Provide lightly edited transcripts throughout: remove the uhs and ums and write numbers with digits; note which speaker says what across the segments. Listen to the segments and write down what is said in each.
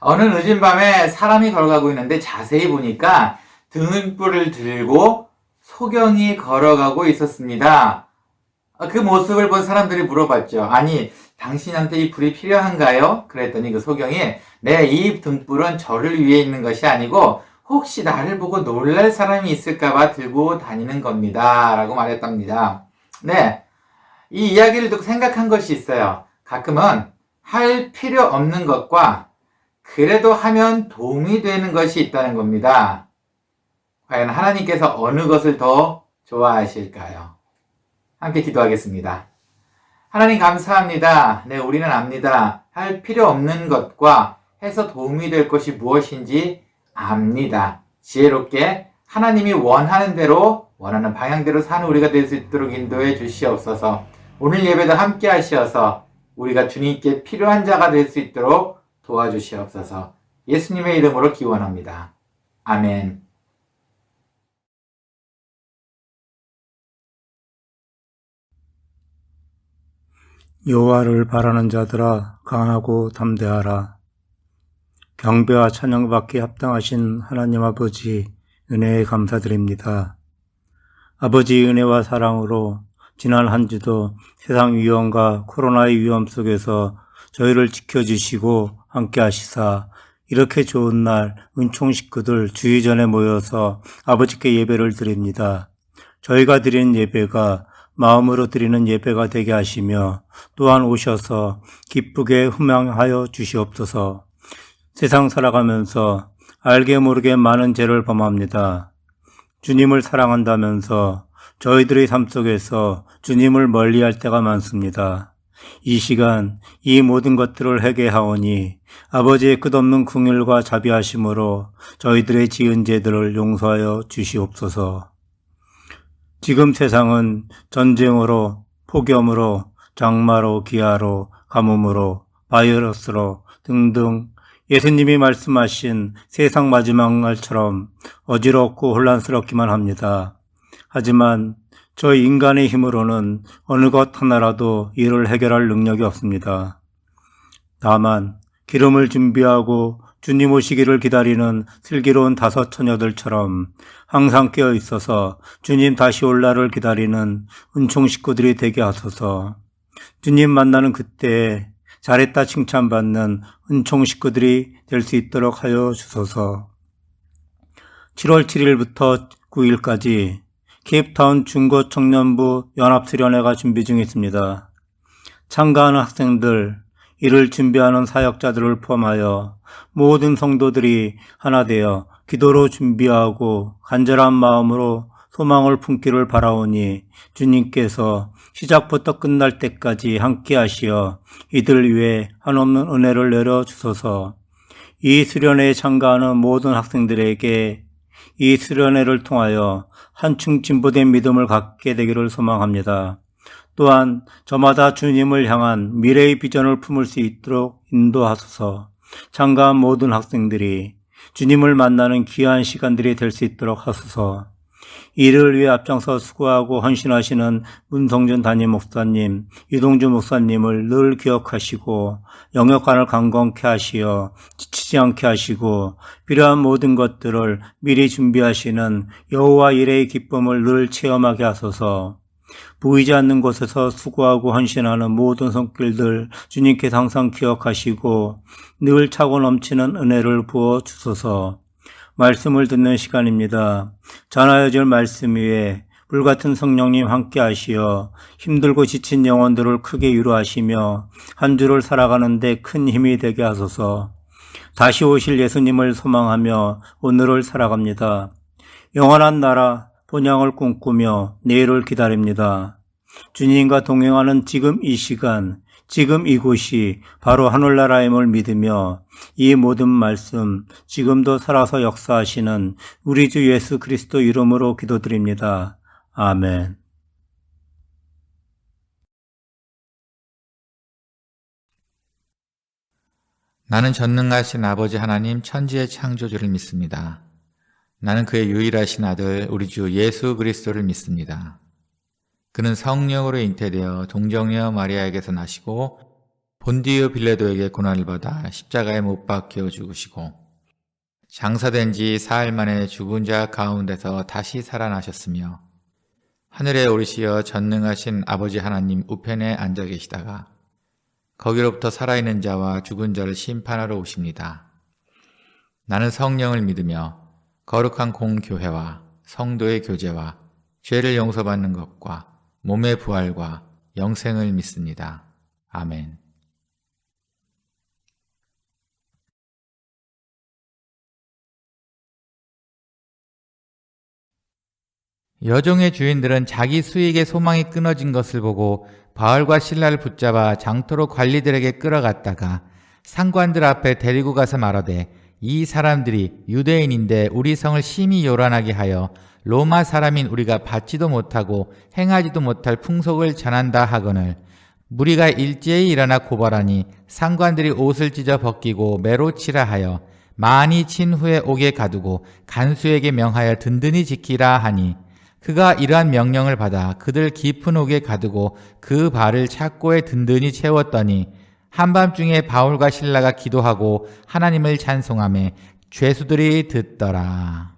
Speaker 1: 어느 늦은 밤에 사람이 걸어가고 있는데 자세히 보니까 등불을 들고 소경이 걸어가고 있었습니다. 그 모습을 본 사람들이 물어봤죠. 아니, 당신한테 이 불이 필요한가요? 그랬더니 그 소경이 네, 이 등불은 저를 위해 있는 것이 아니고 혹시 나를 보고 놀랄 사람이 있을까봐 들고 다니는 겁니다. 라고 말했답니다. 네, 이 이야기를 듣고 생각한 것이 있어요. 가끔은 할 필요 없는 것과 그래도 하면 도움이 되는 것이 있다는 겁니다. 과연 하나님께서 어느 것을 더 좋아하실까요? 함께 기도하겠습니다. 하나님 감사합니다. 네, 우리는 압니다. 할 필요 없는 것과 해서 도움이 될 것이 무엇인지 압니다. 지혜롭게 하나님이 원하는 대로, 원하는 방향대로 사는 우리가 될 수 있도록 인도해 주시옵소서. 오늘 예배도 함께 하시어서 우리가 주님께 필요한 자가 될 수 있도록 도와주시옵소서. 예수님의 이름으로 기원합니다. 아멘.
Speaker 2: 여호와를 바라는 자들아 강하고 담대하라. 경배와 찬양받기에 합당하신 하나님 아버지 은혜에 감사드립니다. 아버지의 은혜와 사랑으로 지난 한 주도 세상 위험과 코로나의 위험 속에서 저희를 지켜주시고 함께 하시사 이렇게 좋은 날 은총 식구들 주의 전에 모여서 아버지께 예배를 드립니다. 저희가 드리는 예배가 마음으로 드리는 예배가 되게 하시며 또한 오셔서 기쁘게 흠양하여 주시옵소서. 세상 살아가면서 알게 모르게 많은 죄를 범합니다. 주님을 사랑한다면서 저희들의 삶 속에서 주님을 멀리할 때가 많습니다. 이 시간 이 모든 것들을 회개하오니 아버지의 끝없는 긍휼과 자비하심으로 저희들의 지은 죄들을 용서하여 주시옵소서. 지금 세상은 전쟁으로, 폭염으로, 장마로, 기아로, 가뭄으로, 바이러스로 등등 예수님이 말씀하신 세상 마지막 날처럼 어지럽고 혼란스럽기만 합니다. 하지만 저희 인간의 힘으로는 어느 것 하나라도 이를 해결할 능력이 없습니다. 다만 기름을 준비하고 주님 오시기를 기다리는 슬기로운 다섯 처녀들처럼 항상 깨어 있어서 주님 다시 올 날을 기다리는 은총 식구들이 되게 하소서. 주님 만나는 그때에 잘했다 칭찬받는 은총 식구들이 될 수 있도록 하여 주소서. 7월 7일부터 9일까지 케이프타운 중고청년부 연합수련회가 준비 중에 있습니다. 참가하는 학생들, 이를 준비하는 사역자들을 포함하여 모든 성도들이 하나 되어 기도로 준비하고 간절한 마음으로 소망을 품기를 바라오니 주님께서 시작부터 끝날 때까지 함께 하시어 이들 위해 한없는 은혜를 내려주소서. 이 수련회에 참가하는 모든 학생들에게 이 수련회를 통하여 한층 진보된 믿음을 갖게 되기를 소망합니다. 또한 저마다 주님을 향한 미래의 비전을 품을 수 있도록 인도하소서. 참가한 모든 학생들이 주님을 만나는 귀한 시간들이 될 수 있도록 하소서. 이를 위해 앞장서 수고하고 헌신하시는 문성준 담임 목사님, 유동주 목사님을 늘 기억하시고 영역관을 강건케 하시어 지치지 않게 하시고 필요한 모든 것들을 미리 준비하시는 여호와 일의 기쁨을 늘 체험하게 하소서. 보이지 않는 곳에서 수고하고 헌신하는 모든 손길들 주님께서 항상 기억하시고 늘 차고 넘치는 은혜를 부어 주소서. 말씀을 듣는 시간입니다. 전하여 줄 말씀 위에 불같은 성령님 함께 하시어 힘들고 지친 영혼들을 크게 위로하시며 한 주를 살아가는데 큰 힘이 되게 하소서. 다시 오실 예수님을 소망하며 오늘을 살아갑니다. 영원한 나라 본향을 꿈꾸며 내일을 기다립니다. 주님과 동행하는 지금 이 시간, 지금 이곳이 바로 하늘나라임을 믿으며 이 모든 말씀 지금도 살아서 역사하시는 우리 주 예수 그리스도 이름으로 기도드립니다. 아멘.
Speaker 1: 나는 전능하신 아버지 하나님 천지의 창조주를 믿습니다. 나는 그의 유일하신 아들 우리 주 예수 그리스도를 믿습니다. 그는 성령으로 잉태되어 동정녀 마리아에게서 나시고 본디오 빌라도에게 고난을 받아 십자가에 못 박혀 죽으시고 장사된 지 사흘 만에 죽은 자 가운데서 다시 살아나셨으며 하늘에 오르시어 전능하신 아버지 하나님 우편에 앉아 계시다가 거기로부터 살아있는 자와 죽은 자를 심판하러 오십니다. 나는 성령을 믿으며 거룩한 공교회와 성도의 교제와 죄를 용서받는 것과 몸의 부활과 영생을 믿습니다. 아멘. 여종의 주인들은 자기 수익의 소망이 끊어진 것을 보고 바울과 실라를 붙잡아 장터로 관리들에게 끌어갔다가 상관들 앞에 데리고 가서 말하되 이 사람들이 유대인인데 우리 성을 심히 요란하게 하여 로마 사람인 우리가 받지도 못하고 행하지도 못할 풍속을 전한다 하거늘 무리가 일제히 일어나 고발하니 상관들이 옷을 찢어 벗기고 매로 치라 하여 많이 친 후에 옥에 가두고 간수에게 명하여 든든히 지키라 하니 그가 이러한 명령을 받아 그들 깊은 옥에 가두고 그 발을 착고에 든든히 채웠더니 한밤중에 바울과 실라가 기도하고 하나님을 찬송하며 죄수들이 듣더라.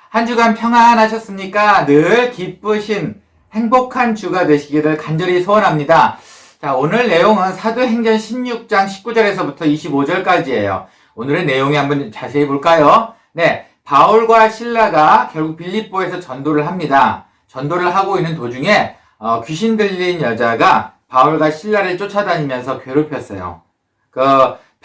Speaker 1: 한 주간 평안하셨습니까? 늘 기쁘신 행복한 주가 되시기를 간절히 소원합니다. 자, 오늘 내용은 사도행전 16장 19절에서부터 25절까지예요. 오늘의 내용이 한번 자세히 볼까요? 네, 바울과 실라가 결국 빌립보에서 전도를 합니다. 전도를 하고 있는 도중에 귀신 들린 여자가 바울과 실라를 쫓아다니면서 괴롭혔어요.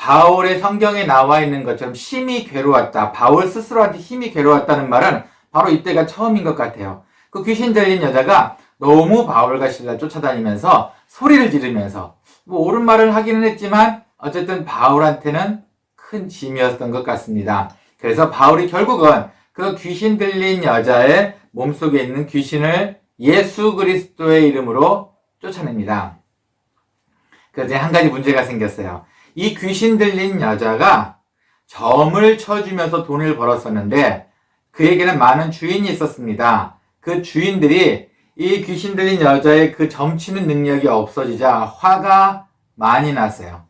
Speaker 1: 바울의 성경에 나와 있는 것처럼 심히 괴로웠다. 바울 스스로한테 힘이 괴로웠다는 말은 바로 이때가 처음인 것 같아요. 그 귀신 들린 여자가 너무 바울과 실라 쫓아다니면서 소리를 지르면서 옳은 말을 하기는 했지만 어쨌든 바울한테는 큰 짐이었던 것 같습니다. 그래서 바울이 결국은 그 귀신 들린 여자의 몸속에 있는 귀신을 예수 그리스도의 이름으로 쫓아냅니다. 그런데 한 가지 문제가 생겼어요. 이 귀신 들린 여자가 점을 쳐주면서 돈을 벌었었는데 그에게는 많은 주인이 있었습니다. 그 주인들이 이 귀신 들린 여자의 그 점치는 능력이 없어지자 화가 많이 났어요.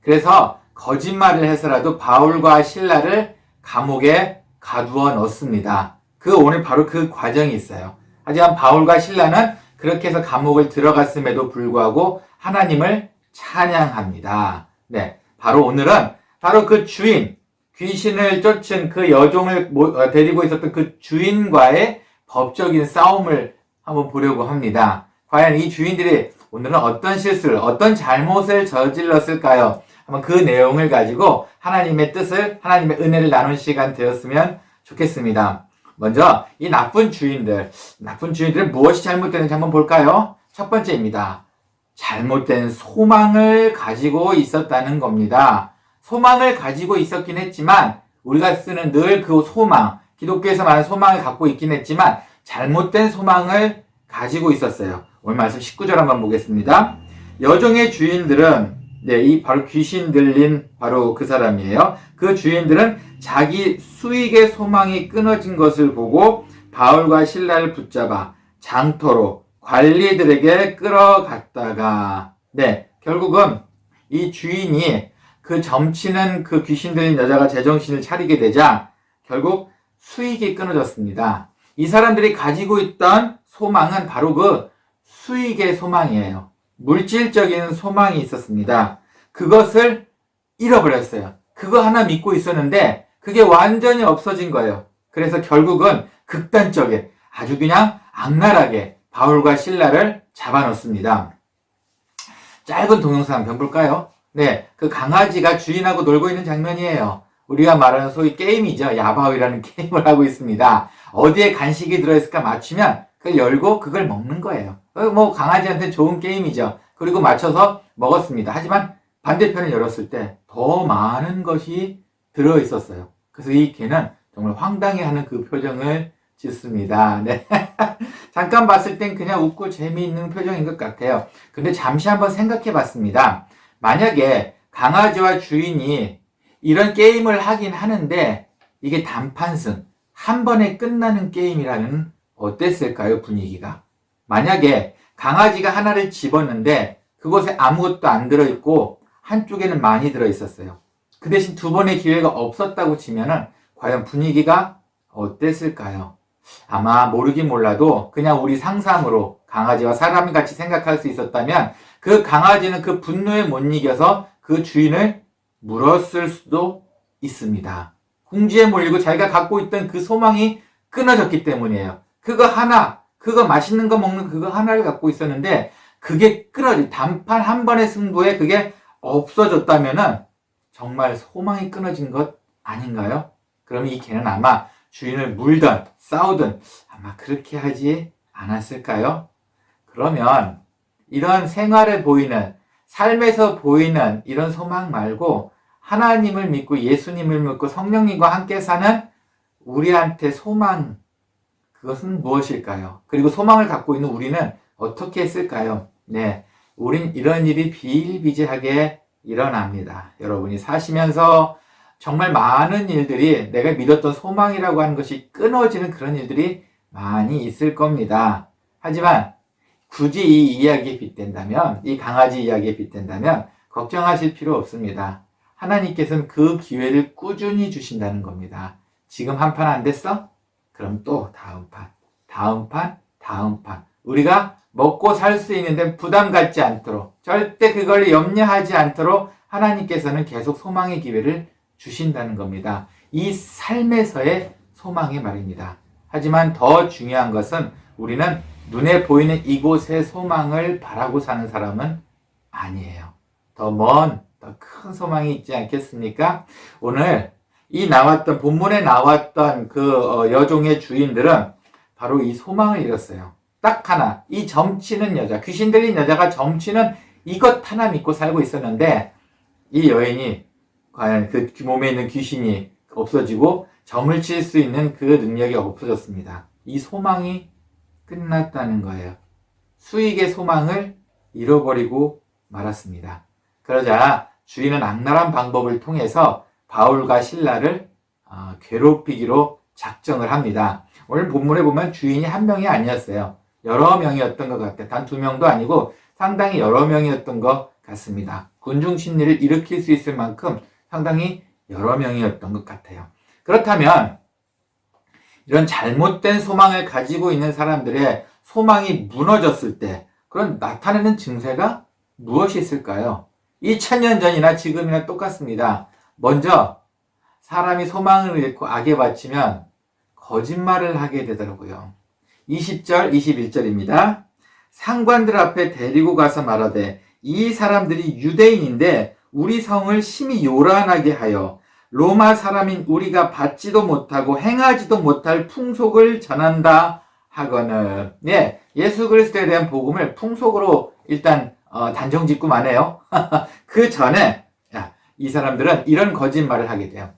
Speaker 1: 그래서 거짓말을 해서라도 바울과 실라를 감옥에 가두어 넣습니다. 오늘 바로 그 과정이 있어요. 하지만 바울과 실라는 그렇게 해서 감옥을 들어갔음에도 불구하고 하나님을 찬양합니다. 네, 바로 오늘은 바로 그 주인, 귀신을 쫓은 그 여종을 데리고 있었던 그 주인과의 법적인 싸움을 한번 보려고 합니다. 과연 이 주인들이 오늘은 어떤 실수를, 어떤 잘못을 저질렀을까요? 한번 그 내용을 가지고 하나님의 뜻을, 하나님의 은혜를 나눈 시간 되었으면 좋겠습니다. 먼저 이 나쁜 주인들은 무엇이 잘못되는지 한번 볼까요? 첫 번째입니다. 잘못된 소망을 가지고 있었다는 겁니다. 소망을 가지고 있었긴 했지만 우리가 쓰는 늘 그 소망, 기독교에서 말하는 소망을 갖고 있긴 했지만 잘못된 소망을 가지고 있었어요. 오늘 말씀 19절 한번 보겠습니다. 여종의 주인들은 이 바로 귀신 들린 바로 그 사람이에요. 그 주인들은 자기 수익의 소망이 끊어진 것을 보고 바울과 실라를 붙잡아 장터로 관리들에게 끌어갔다가 결국은 이 주인이 그 점치는 그 귀신 들린 여자가 제정신을 차리게 되자 결국 수익이 끊어졌습니다. 이 사람들이 가지고 있던 소망은 바로 그 수익의 소망이에요. 물질적인 소망이 있었습니다. 그것을 잃어버렸어요. 그거 하나 믿고 있었는데 그게 완전히 없어진 거예요. 그래서 결국은 극단적에 아주 그냥 악랄하게 바울과 실라를 잡아놓습니다. 짧은 동영상 한번 볼까요? 그 강아지가 주인하고 놀고 있는 장면이에요. 우리가 말하는 소위 게임이죠. 야바위라는 게임을 하고 있습니다. 어디에 간식이 들어있을까 맞추면 그걸 열고 그걸 먹는 거예요. 강아지한테 좋은 게임이죠. 그리고 맞춰서 먹었습니다. 하지만 반대편을 열었을 때 더 많은 것이 들어있었어요. 그래서 이 개는 정말 황당해하는 그 표정을 짓습니다. 잠깐 봤을 땐 그냥 웃고 재미있는 표정인 것 같아요. 근데 잠시 한번 생각해 봤습니다. 만약에 강아지와 주인이 이런 게임을 하긴 하는데 이게 단판승, 한 번에 끝나는 게임이라면 어땠을까요, 분위기가? 만약에 강아지가 하나를 집었는데 그곳에 아무것도 안 들어있고 한쪽에는 많이 들어있었어요. 그 대신 두 번의 기회가 없었다고 치면은 과연 분위기가 어땠을까요? 아마 모르긴 몰라도 그냥 우리 상상으로 강아지와 사람 같이 생각할 수 있었다면 그 강아지는 그 분노에 못 이겨서 그 주인을 물었을 수도 있습니다. 궁지에 몰리고 자기가 갖고 있던 그 소망이 끊어졌기 때문이에요. 그거 맛있는 거 먹는 그거 하나를 갖고 있었는데 그게 단판 한 번의 승부에 그게 없어졌다면은 정말 소망이 끊어진 것 아닌가요? 그러면 이 개는 아마 주인을 물든 싸우든 아마 그렇게 하지 않았을까요? 그러면 이런 생활에 보이는, 삶에서 보이는 이런 소망 말고 하나님을 믿고 예수님을 믿고 성령님과 함께 사는 우리한테 소망, 그것은 무엇일까요? 그리고 소망을 갖고 있는 우리는 어떻게 했을까요? 네, 우린 이런 일이 비일비재하게 일어납니다. 여러분이 사시면서 정말 많은 일들이 내가 믿었던 소망이라고 하는 것이 끊어지는 그런 일들이 많이 있을 겁니다. 하지만 굳이 이 이야기에 빗댄다면, 이 강아지 이야기에 빗댄다면 걱정하실 필요 없습니다. 하나님께서는 그 기회를 꾸준히 주신다는 겁니다. 지금 한 판 안 됐어? 그럼 또 다음 판, 다음 판, 다음 판. 우리가 먹고 살 수 있는데 부담 갖지 않도록, 절대 그걸 염려하지 않도록 하나님께서는 계속 소망의 기회를 주신다는 겁니다. 이 삶에서의 소망의 말입니다. 하지만 더 중요한 것은 우리는 눈에 보이는 이곳의 소망을 바라고 사는 사람은 아니에요. 더 먼, 더 큰 소망이 있지 않겠습니까? 오늘 본문에 나왔던 그 여종의 주인들은 바로 이 소망을 잃었어요. 딱 하나, 이 점치는 여자, 귀신 들린 여자가 점치는 이것 하나 믿고 살고 있었는데 이 여인이 과연 그 몸에 있는 귀신이 없어지고 점을 칠 수 있는 그 능력이 없어졌습니다. 이 소망이 끝났다는 거예요. 수익의 소망을 잃어버리고 말았습니다. 그러자 주인은 악랄한 방법을 통해서 바울과 실라를 괴롭히기로 작정을 합니다. 오늘 본문에 보면 주인이 한 명이 아니었어요. 여러 명이었던 것 같아요. 단 두 명도 아니고 상당히 여러 명이었던 것 같습니다. 군중 심리를 일으킬 수 있을 만큼 상당히 여러 명이었던 것 같아요. 그렇다면 이런 잘못된 소망을 가지고 있는 사람들의 소망이 무너졌을 때 그런 나타나는 증세가 무엇이 있을까요? 2000년 전이나 지금이나 똑같습니다. 먼저 사람이 소망을 잃고 악에 바치면 거짓말을 하게 되더라고요. 20절, 21절입니다. 상관들 앞에 데리고 가서 말하되 이 사람들이 유대인인데 우리 성을 심히 요란하게 하여 로마 사람인 우리가 받지도 못하고 행하지도 못할 풍속을 전한다 하거늘. 예, 예수 그리스도에 대한 복음을 풍속으로 일단 단정 짓고 마네요. 그 전에 이 사람들은 이런 거짓말을 하게 돼요.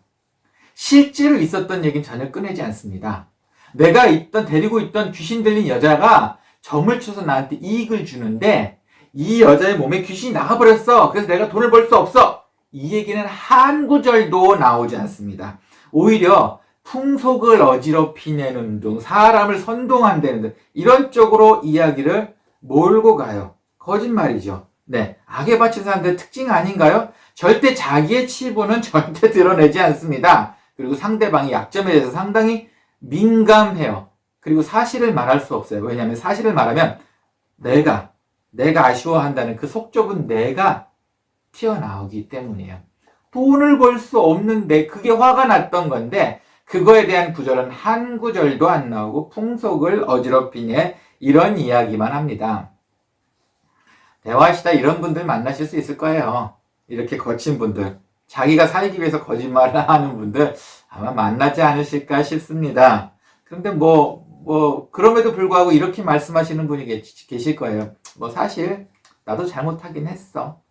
Speaker 1: 실제로 있었던 얘기는 전혀 꺼내지 않습니다. 내가 데리고 있던 귀신 들린 여자가 점을 쳐서 나한테 이익을 주는데 이 여자의 몸에 귀신이 나가버렸어. 그래서 내가 돈을 벌 수 없어. 이 얘기는 한 구절도 나오지 않습니다. 오히려 풍속을 어지럽히내는 등 사람을 선동한다는 등 이런 쪽으로 이야기를 몰고 가요. 거짓말이죠. 네, 악에 바친 사람들의 특징 아닌가요? 절대 자기의 치부는 절대 드러내지 않습니다. 그리고 상대방의 약점에 대해서 상당히 민감해요. 그리고 사실을 말할 수 없어요. 왜냐하면 사실을 말하면 내가 아쉬워한다는 그 속좁은 내가 튀어나오기 때문이에요. 돈을 벌 수 없는데 그게 화가 났던 건데 그거에 대한 구절은 한 구절도 안 나오고 풍속을 어지럽히네 이런 이야기만 합니다. 대화하시다 이런 분들 만나실 수 있을 거예요. 이렇게 거친 분들, 자기가 살기 위해서 거짓말을 하는 분들 아마 만나지 않으실까 싶습니다. 그런데 그럼에도 불구하고 이렇게 말씀하시는 분이 계실 거예요. 사실 나도 잘못하긴 했어.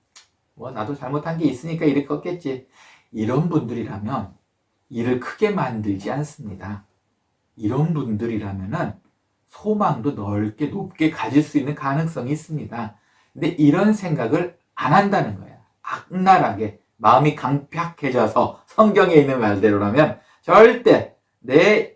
Speaker 1: 나도 잘못한 게 있으니까 이렇게 컸겠지. 이런 분들이라면 일을 크게 만들지 않습니다. 이런 분들이라면은 소망도 넓게 높게 가질 수 있는 가능성이 있습니다. 근데 이런 생각을 안 한다는 거예요. 악랄하게 마음이 강팍해져서 성경에 있는 말대로라면 절대 내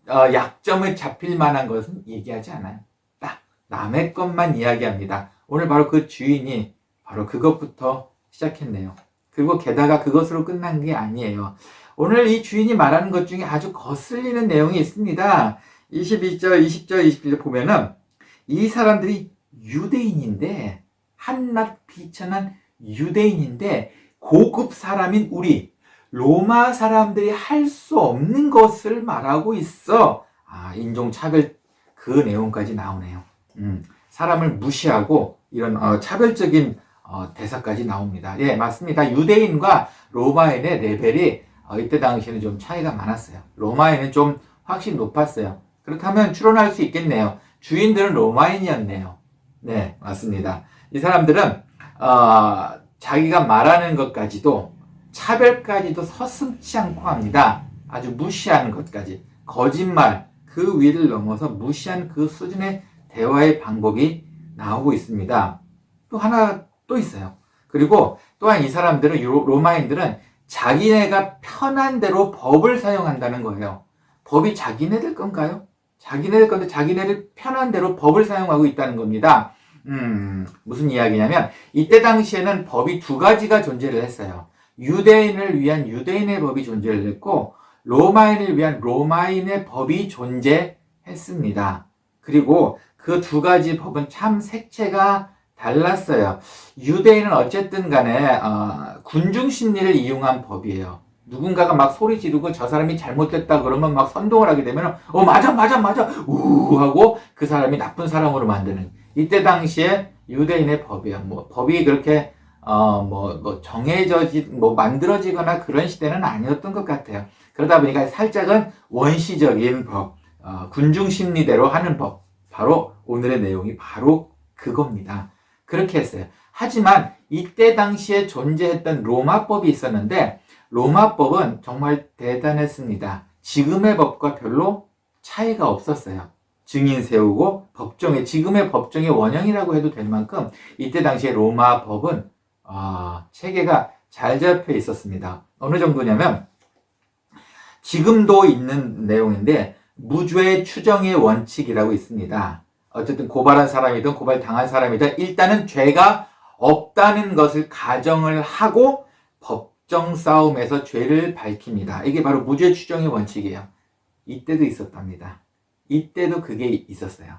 Speaker 1: 약점을 잡힐 만한 것은 얘기하지 않아요. 딱 남의 것만 이야기합니다. 오늘 바로 그 주인이 바로 그것부터 시작했네요. 그리고 게다가 그것으로 끝난 게 아니에요. 오늘 이 주인이 말하는 것 중에 아주 거슬리는 내용이 있습니다. 22절, 20절, 21절 보면은 이 사람들이 유대인인데 한낱 비천한 유대인인데 고급 사람인 우리 로마 사람들이 할 수 없는 것을 말하고 있어. 인종차별 그 내용까지 나오네요. 사람을 무시하고 이런 차별적인 대사까지 나옵니다. 예, 맞습니다. 유대인과 로마인의 레벨이 이때 당시에는 좀 차이가 많았어요. 로마인은 좀 확실히 높았어요. 그렇다면 추론할 수 있겠네요. 주인들은 로마인이었네요. 네, 맞습니다. 이 사람들은 자기가 말하는 것까지도 차별까지도 서슴지 않고 합니다. 아주 무시하는 것까지. 거짓말, 그 위를 넘어서 무시한 그 수준의 대화의 방법이 나오고 있습니다. 또 하나 또 있어요. 그리고 또한 이 사람들은, 로마인들은 자기네가 편한 대로 법을 사용한다는 거예요. 법이 자기네들 건가요? 자기네들 건데 자기네들 편한 대로 법을 사용하고 있다는 겁니다. 무슨 이야기냐면 이때 당시에는 법이 두 가지가 존재를 했어요. 유대인을 위한 유대인의 법이 존재를 했고 로마인을 위한 로마인의 법이 존재했습니다. 그리고 그 두 가지 법은 참 색채가 달랐어요. 유대인은 어쨌든 간에 군중 심리를 이용한 법이에요. 누군가가 막 소리 지르고 저 사람이 잘못됐다 그러면 막 선동을 하게 되면 맞아 우 하고 그 사람이 나쁜 사람으로 만드는, 이때 당시에 유대인의 법이에요. 뭐 법이 그렇게 만들어지거나 그런 시대는 아니었던 것 같아요. 그러다 보니까 살짝은 원시적인 법, 군중 심리대로 하는 법, 바로 오늘의 내용이 바로 그겁니다. 그렇게 했어요. 하지만 이때 당시에 존재했던 로마법이 있었는데 로마법은 정말 대단했습니다. 지금의 법과 별로 차이가 없었어요. 증인 세우고 지금의 법정의 원형이라고 해도 될 만큼 이때 당시에 로마 법은 체계가 잘 잡혀 있었습니다. 어느 정도냐면 지금도 있는 내용인데 무죄 추정의 원칙이라고 있습니다. 어쨌든 고발한 사람이든 고발당한 사람이든 일단은 죄가 없다는 것을 가정을 하고 법정 싸움에서 죄를 밝힙니다. 이게 바로 무죄 추정의 원칙이에요. 이때도 있었답니다. 이때도 그게 있었어요.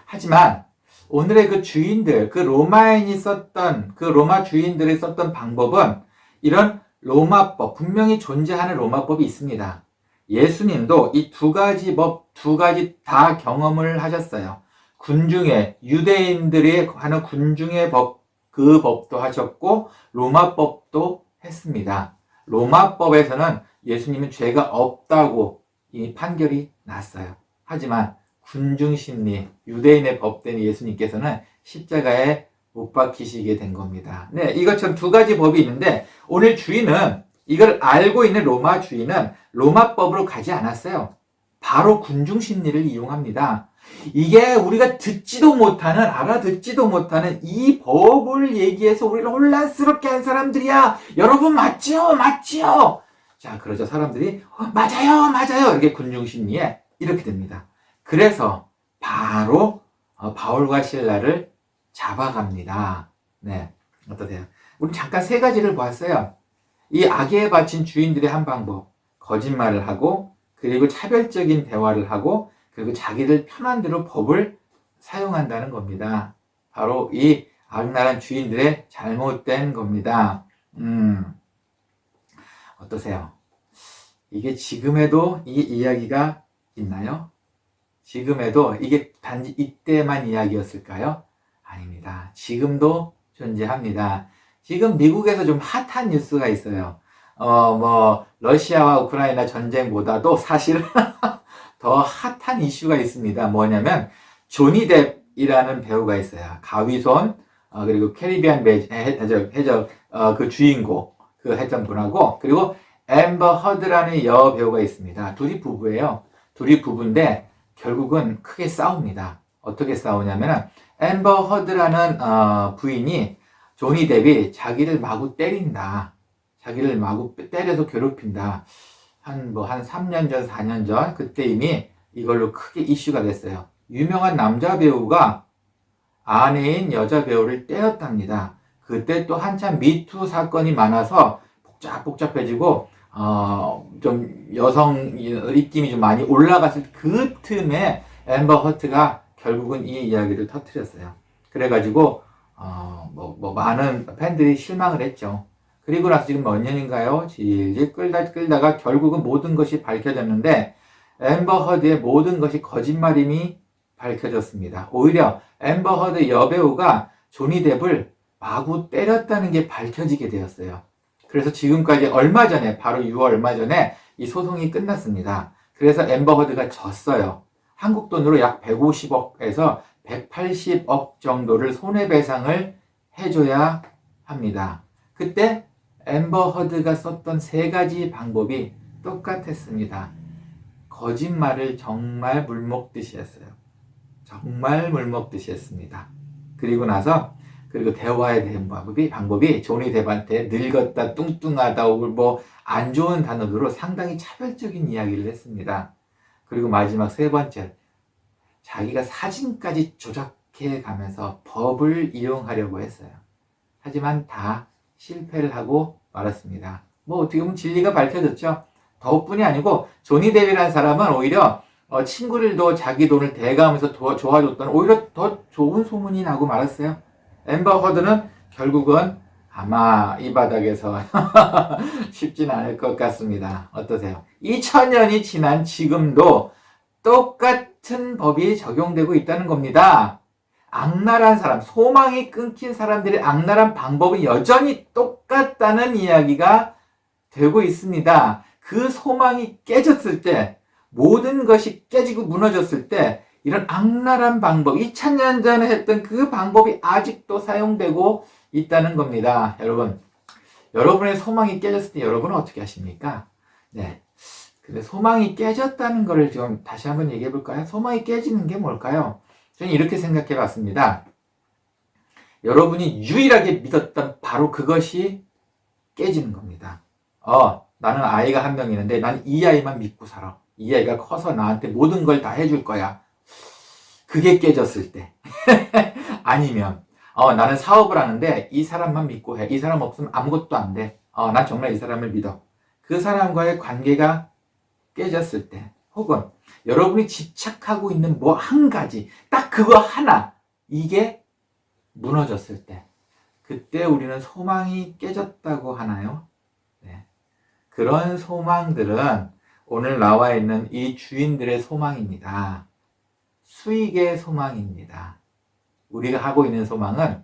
Speaker 1: 하지만 오늘의 그 주인들, 그 로마인이 썼던, 그 로마 주인들이 썼던 방법은 이런 로마법, 분명히 존재하는 로마법이 있습니다. 예수님도 이 두 가지 법, 두 가지 다 경험을 하셨어요. 군중의, 유대인들이 하는 군중의 법, 그 법도 하셨고, 로마법도 했습니다. 로마법에서는 예수님은 죄가 없다고 이 판결이 났어요. 하지만 군중심리, 유대인의 법된 예수님께서는 십자가에 못 박히시게 된 겁니다. 네, 이것처럼 두 가지 법이 있는데 오늘 주인은, 이걸 알고 있는 로마 주인은 로마법으로 가지 않았어요. 바로 군중심리를 이용합니다. 이게 우리가 알아듣지도 못하는 이 법을 얘기해서 우리를 혼란스럽게 한 사람들이야. 여러분 맞지요? 자, 그러자 사람들이 맞아요. 이렇게 군중심리에 이렇게 됩니다. 그래서 바로 바울과 실라를 잡아갑니다. 네, 어떠세요? 우리 잠깐 세 가지를 보았어요. 이 악에 바친 주인들의 한 방법, 거짓말을 하고, 그리고 차별적인 대화를 하고, 그리고 자기들 편한 대로 법을 사용한다는 겁니다. 바로 이 악랄한 주인들의 잘못된 겁니다. 어떠세요? 이게 지금에도 이 이야기가 있나요? 지금에도 이게 단지 이때만 이야기였을까요? 아닙니다. 지금도 존재합니다. 지금 미국에서 좀 핫한 뉴스가 있어요. 러시아와 우크라이나 전쟁보다도 사실은 더 핫한 이슈가 있습니다. 뭐냐면, 조니 뎁이라는 배우가 있어요. 가위손, 그리고 캐리비안 해적, 그 주인공, 그 했던 분하고, 그리고 앰버 허드라는 여 배우가 있습니다. 둘이 부부예요. 둘이 부부인데, 결국은 크게 싸웁니다. 어떻게 싸우냐면, 앰버 허드라는 부인이 조니 뎁이 자기를 마구 때린다. 자기를 마구 때려서 괴롭힌다. 한 3년 전, 4년 전, 그때 이미 이걸로 크게 이슈가 됐어요. 유명한 남자 배우가 아내인 여자 배우를 때렸답니다. 그때 또 한참 미투 사건이 많아서 복잡복잡해지고, 좀 여성 입김이 좀 많이 올라갔을 그 틈에 앰버 허트가 결국은 이 이야기를 터뜨렸어요. 그래가지고, 많은 팬들이 실망을 했죠. 그리고 나서 지금 몇 년인가요? 질질 끌다가 결국은 모든 것이 밝혀졌는데, 앰버 허드의 모든 것이 거짓말임이 밝혀졌습니다. 오히려 앰버 허드 여배우가 조니 뎁을 마구 때렸다는 게 밝혀지게 되었어요. 그래서 지금까지 얼마 전에, 바로 6월 얼마 전에 이 소송이 끝났습니다. 그래서 앰버 허드가 졌어요. 한국 돈으로 약 150억에서 180억 정도를 손해배상을 해줘야 합니다. 그때 앰버 허드가 썼던 3가지 방법이 똑같았습니다. 거짓말을 정말 물먹듯이 했어요. 정말 물먹듯이 했습니다. 그리고 나서, 그리고 대화에 대한 방법이 조니 뎁한테 늙었다, 뚱뚱하다, 안 좋은 단어로 상당히 차별적인 이야기를 했습니다. 그리고 마지막 3번째, 자기가 사진까지 조작해 가면서 법을 이용하려고 했어요. 하지만 다 실패를 하고 말았습니다. 어떻게 보면 진리가 밝혀졌죠. 더뿐이 아니고 조니 뎁이라는 사람은 오히려 친구들도 자기 돈을 대가하면서 도와줬던 오히려 더 좋은 소문이 나고 말았어요. 앰버 허드는 결국은 아마 이 바닥에서 쉽진 않을 것 같습니다. 어떠세요? 2000년이 지난 지금도 똑같은 법이 적용되고 있다는 겁니다. 악랄한 사람, 소망이 끊긴 사람들의 악랄한 방법이 여전히 똑같다는 이야기가 되고 있습니다. 그 소망이 깨졌을 때, 모든 것이 깨지고 무너졌을 때 이런 악랄한 방법, 2000년 전에 했던 그 방법이 아직도 사용되고 있다는 겁니다. 여러분의 소망이 깨졌을 때 여러분은 어떻게 하십니까? 네. 근데 소망이 깨졌다는 것을 좀 다시 한번 얘기해 볼까요? 소망이 깨지는 게 뭘까요? 저는 이렇게 생각해 봤습니다. 여러분이 유일하게 믿었던 바로 그것이 깨지는 겁니다. 나는 아이가 한 명 있는데 난 이 아이만 믿고 살아. 이 아이가 커서 나한테 모든 걸 다 해줄 거야. 그게 깨졌을 때. 아니면 나는 사업을 하는데 이 사람만 믿고 해. 이 사람 없으면 아무것도 안 돼. 난 정말 이 사람을 믿어. 그 사람과의 관계가 깨졌을 때, 혹은 여러분이 집착하고 있는 한 가지, 딱 그거 하나, 이게 무너졌을 때, 그때 우리는 소망이 깨졌다고 하나요? 네. 그런 소망들은 오늘 나와 있는 이 주인들의 소망입니다. 수익의 소망입니다. 우리가 하고 있는 소망은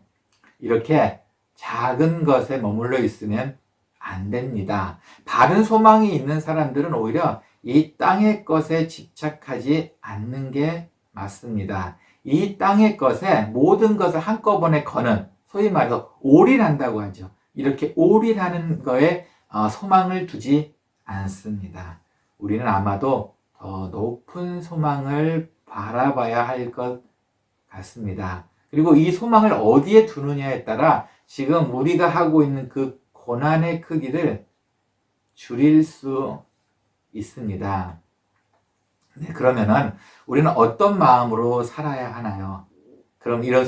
Speaker 1: 이렇게 작은 것에 머물러 있으면 안 됩니다. 바른 소망이 있는 사람들은 오히려 이 땅의 것에 집착하지 않는 게 맞습니다. 이 땅의 것에 모든 것을 한꺼번에 거는, 소위 말해서 올인한다고 하죠. 이렇게 올인하는 거에 소망을 두지 않습니다. 우리는 아마도 더 높은 소망을 바라봐야 할 것 같습니다. 그리고 이 소망을 어디에 두느냐에 따라 지금 우리가 하고 있는 그 고난의 크기를 줄일 수 있습니다. 네, 그러면은 우리는 어떤 마음으로 살아야 하나요? 그럼 이런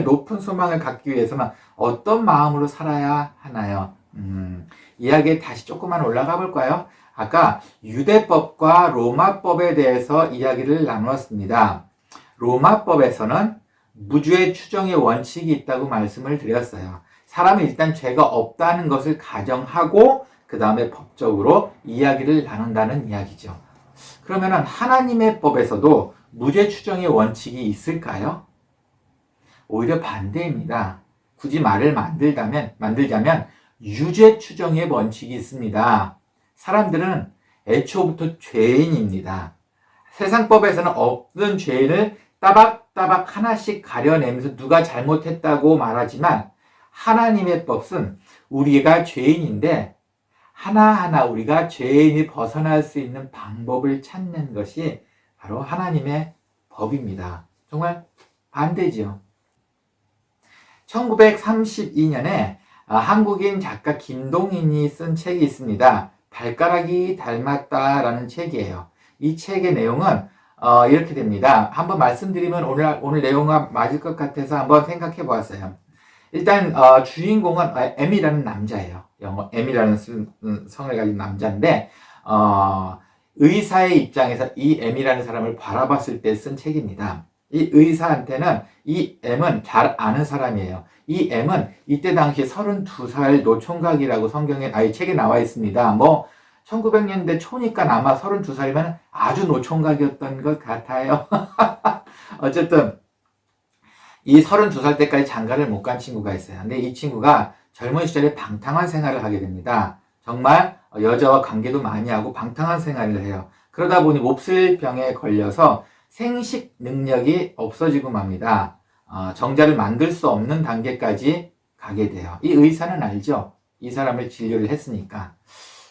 Speaker 1: 높은 소망을 갖기 위해서는 어떤 마음으로 살아야 하나요? 이야기에 다시 조금만 올라가 볼까요? 아까 유대법과 로마법에 대해서 이야기를 나누었습니다. 로마법에서는 무죄 추정의 원칙이 있다고 말씀을 드렸어요. 사람은 일단 죄가 없다는 것을 가정하고 그 다음에 법적으로 이야기를 나눈다는 이야기죠. 그러면은 하나님의 법에서도 무죄 추정의 원칙이 있을까요? 오히려 반대입니다. 굳이 말을 만들자면 유죄 추정의 원칙이 있습니다. 사람들은 애초부터 죄인입니다. 세상법에서는 없는 죄인을 따박따박 하나씩 가려내면서 누가 잘못했다고 말하지만 하나님의 법은 우리가 죄인인데 하나하나 우리가 죄인이 벗어날 수 있는 방법을 찾는 것이 바로 하나님의 법입니다. 정말 반대죠. 1932년에 한국인 작가 김동인이 쓴 책이 있습니다. 발가락이 닮았다라는 책이에요. 이 책의 내용은 이렇게 됩니다. 한번 말씀드리면 오늘 내용과 맞을 것 같아서 한번 생각해 보았어요. 일단 주인공은 M이라는 남자예요. 영어 M이라는 성을 가진 남자인데 의사의 입장에서 이 M이라는 사람을 바라봤을 때 쓴 책입니다. 이 의사한테는 이 M은 잘 아는 사람이에요. 이 M은 이때 당시 32살 노총각이라고 이 책에 나와 있습니다. 뭐 1900년대 초니까 아마 32살이면 아주 노총각이었던 것 같아요. 어쨌든 이 32살 때까지 장가를 못 간 친구가 있어요. 근데 이 친구가 젊은 시절에 방탕한 생활을 하게 됩니다. 정말 여자와 관계도 많이 하고 방탕한 생활을 해요. 그러다 보니 몹쓸 병에 걸려서 생식 능력이 없어지고 맙니다. 정자를 만들 수 없는 단계까지 가게 돼요. 이 의사는 알죠? 이 사람을 진료를 했으니까.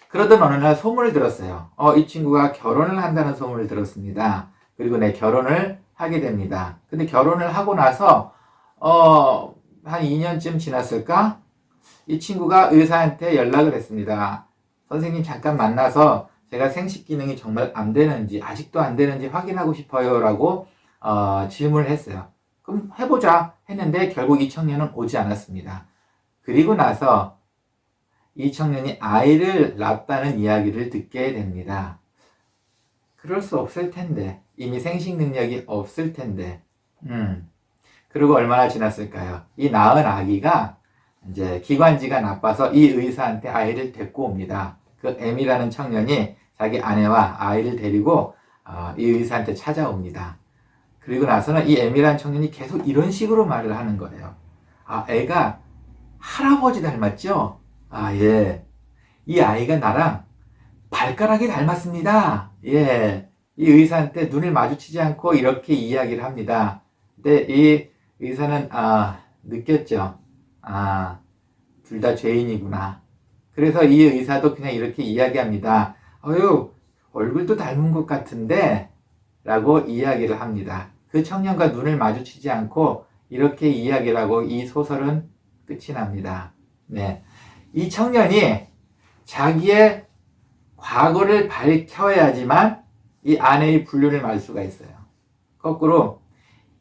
Speaker 1: 그러던 어느 날 소문을 들었어요. 이 친구가 결혼을 한다는 소문을 들었습니다. 그리고 결혼을 하게 됩니다. 근데 결혼을 하고 나서 한 2년쯤 지났을까? 이 친구가 의사한테 연락을 했습니다. 선생님 잠깐 만나서 제가 생식 기능이 정말 안 되는지 아직도 안 되는지 확인하고 싶어요 라고 질문을 했어요. 그럼 해보자 했는데 결국 이 청년은 오지 않았습니다. 그리고 나서 이 청년이 아이를 낳았다는 이야기를 듣게 됩니다. 그럴 수 없을 텐데 이미 생식 능력이 없을 텐데 그리고 얼마나 지났을까요? 이 낳은 아기가 이제 기관지가 나빠서 이 의사한테 아이를 데리고 옵니다. 그 M이라는 청년이 자기 아내와 아이를 데리고 이 의사한테 찾아옵니다. 그리고 나서는 이 M이라는 청년이 계속 이런 식으로 말을 하는 거예요. 애가 할아버지 닮았죠? 예. 이 아이가 나랑 발가락이 닮았습니다. 예. 이 의사한테 눈을 마주치지 않고 이렇게 이야기를 합니다. 근데 이 의사는 느꼈죠. 둘 다 죄인이구나. 그래서 이 의사도 그냥 이렇게 이야기합니다. 얼굴도 닮은 것 같은데 라고 이야기를 합니다. 그 청년과 눈을 마주치지 않고 이렇게 이야기를 하고 이 소설은 끝이 납니다. 네. 이 청년이 자기의 과거를 밝혀야지만 이 아내의 불륜을 말 수가 있어요. 거꾸로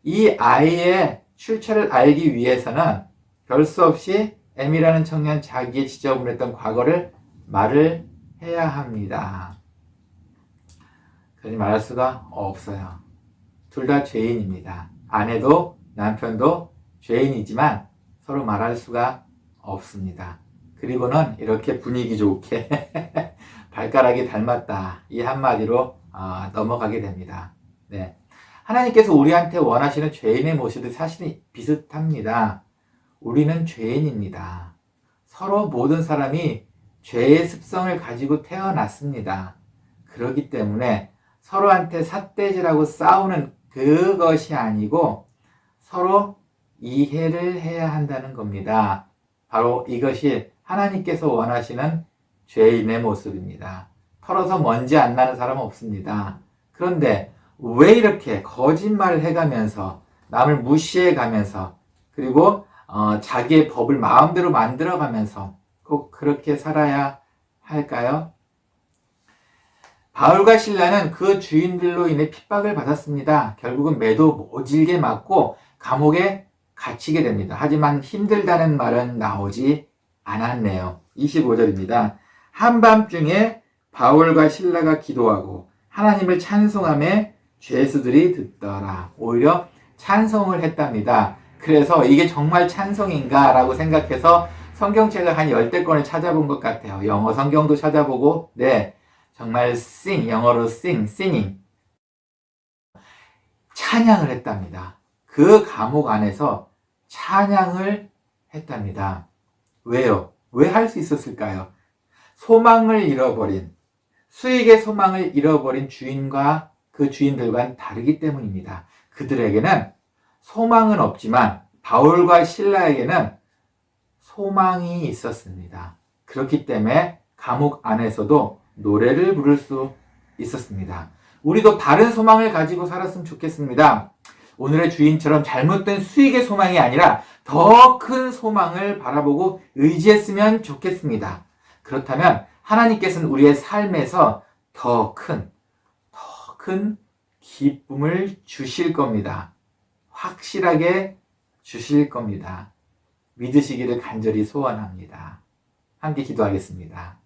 Speaker 1: 이 아이의 출처를 알기 위해서는 별 수 없이 M이라는 청년 자기의 지저분했던 과거를 말을 해야 합니다. 그러니 말할 수가 없어요. 둘 다 죄인입니다. 아내도 남편도 죄인이지만 서로 말할 수가 없습니다. 그리고는 이렇게 분위기 좋게 발가락이 닮았다 이 한마디로 넘어가게 됩니다. 네. 하나님께서 우리한테 원하시는 죄인의 모습이 사실 비슷합니다. 우리는 죄인입니다. 서로 모든 사람이 죄의 습성을 가지고 태어났습니다. 그렇기 때문에 서로한테 삿대질하고 싸우는 그것이 아니고 서로 이해를 해야 한다는 겁니다. 바로 이것이 하나님께서 원하시는 죄인의 모습입니다. 털어서 먼지 안 나는 사람은 없습니다. 그런데 왜 이렇게 거짓말을 해가면서 남을 무시해가면서 그리고 자기의 법을 마음대로 만들어가면서 꼭 그렇게 살아야 할까요? 바울과 실라는 그 주인들로 인해 핍박을 받았습니다. 결국은 매도 모질게 맞고 감옥에 갇히게 됩니다. 하지만 힘들다는 말은 나오지 않았네요. 25절입니다. 한밤중에 바울과 실라가 기도하고 하나님을 찬송하며 죄수들이 듣더라. 오히려 찬송을 했답니다. 그래서 이게 정말 찬송인가 라고 생각해서 성경책을 한 10대권을 찾아본 것 같아요. 영어 성경도 찾아보고 네, 정말 sing, 영어로 singing 찬양을 했답니다. 그 감옥 안에서 찬양을 했답니다. 왜요? 왜 할 수 있었을까요? 소망을 잃어버린, 수익의 소망을 잃어버린 주인과 그 주인들과는 다르기 때문입니다. 그들에게는 소망은 없지만 바울과 실라에게는 소망이 있었습니다. 그렇기 때문에 감옥 안에서도 노래를 부를 수 있었습니다. 우리도 다른 소망을 가지고 살았으면 좋겠습니다. 오늘의 주인처럼 잘못된 수익의 소망이 아니라 더 큰 소망을 바라보고 의지했으면 좋겠습니다. 그렇다면 하나님께서는 우리의 삶에서 더 큰 기쁨을 주실 겁니다. 확실하게 주실 겁니다. 믿으시기를 간절히 소원합니다. 함께 기도하겠습니다.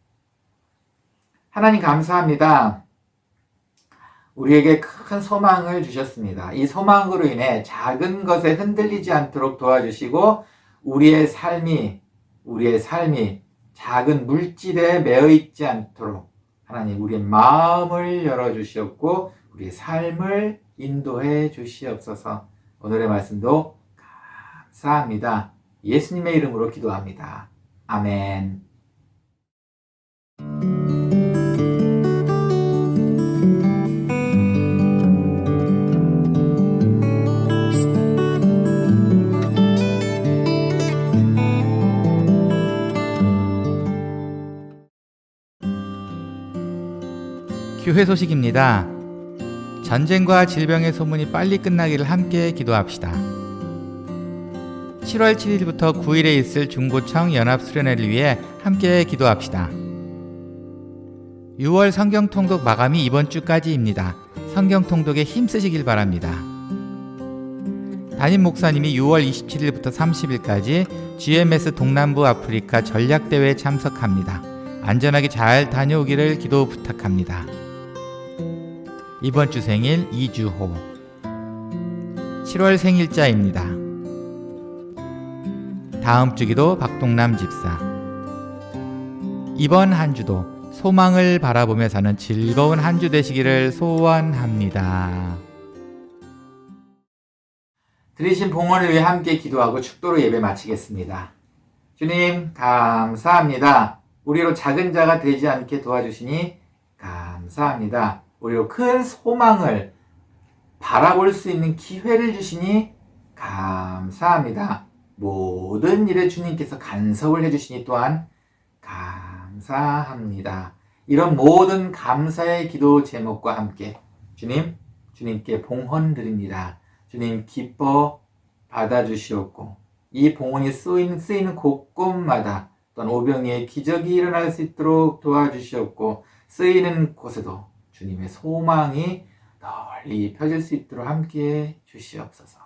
Speaker 1: 하나님 감사합니다. 우리에게 큰 소망을 주셨습니다. 이 소망으로 인해 작은 것에 흔들리지 않도록 도와주시고 우리의 삶이 작은 물질에 매여 있지 않도록 하나님 우리의 마음을 열어주시옵고 우리의 삶을 인도해 주시옵소서. 오늘의 말씀도 감사합니다. 예수님의 이름으로 기도합니다. 아멘.
Speaker 3: 교회 소식입니다. 전쟁과 질병의 소문이 빨리 끝나기를 함께 기도합시다. 7월 7일부터 9일에 있을 중보청 연합수련회를 위해 함께 기도합시다. 6월 성경통독 마감이 이번 주까지입니다. 성경통독에 힘쓰시길 바랍니다. 담임 목사님이 6월 27일부터 30일까지 GMS 동남부 아프리카 전략대회에 참석합니다. 안전하게 잘 다녀오기를 기도 부탁합니다. 이번 주 생일 이주호 7월 생일자입니다. 다음 주 기도 박동남 집사. 이번 한 주도 소망을 바라보며 사는 즐거운 한 주 되시기를 소원합니다.
Speaker 1: 드리신 봉헌을 위해 함께 기도하고 축도로 예배 마치겠습니다. 주님 감사합니다. 우리로 작은 자가 되지 않게 도와주시니 감사합니다. 우리로 큰 소망을 바라볼 수 있는 기회를 주시니 감사합니다. 모든 일에 주님께서 간섭을 해주시니 또한 감사합니다. 이런 모든 감사의 기도 제목과 함께 주님께 봉헌 드립니다. 주님 기뻐 받아주시옵고 이 봉헌이 쓰이는 곳곳마다 또한 오병이의 기적이 일어날 수 있도록 도와주시옵고 쓰이는 곳에도 주님의 소망이 널리 펴질 수 있도록 함께해 주시옵소서.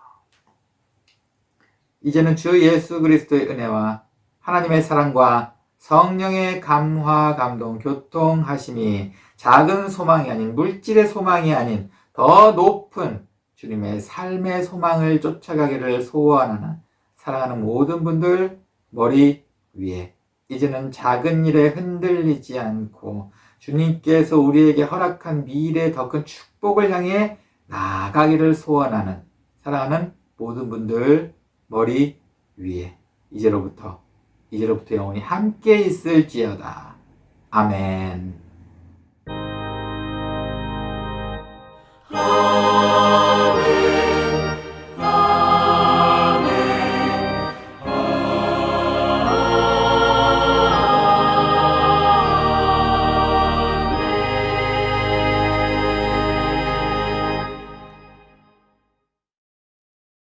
Speaker 1: 이제는 주 예수 그리스도의 은혜와 하나님의 사랑과 성령의 감화, 감동, 교통하심이 작은 소망이 아닌 물질의 소망이 아닌 더 높은 주님의 삶의 소망을 쫓아가기를 소원하는 사랑하는 모든 분들 머리 위에 이제는 작은 일에 흔들리지 않고 주님께서 우리에게 허락한 미래의 더 큰 축복을 향해 나아가기를 소원하는 사랑하는 모든 분들 머리 위에 이제로부터 영원히 함께 있을지어다. 아멘.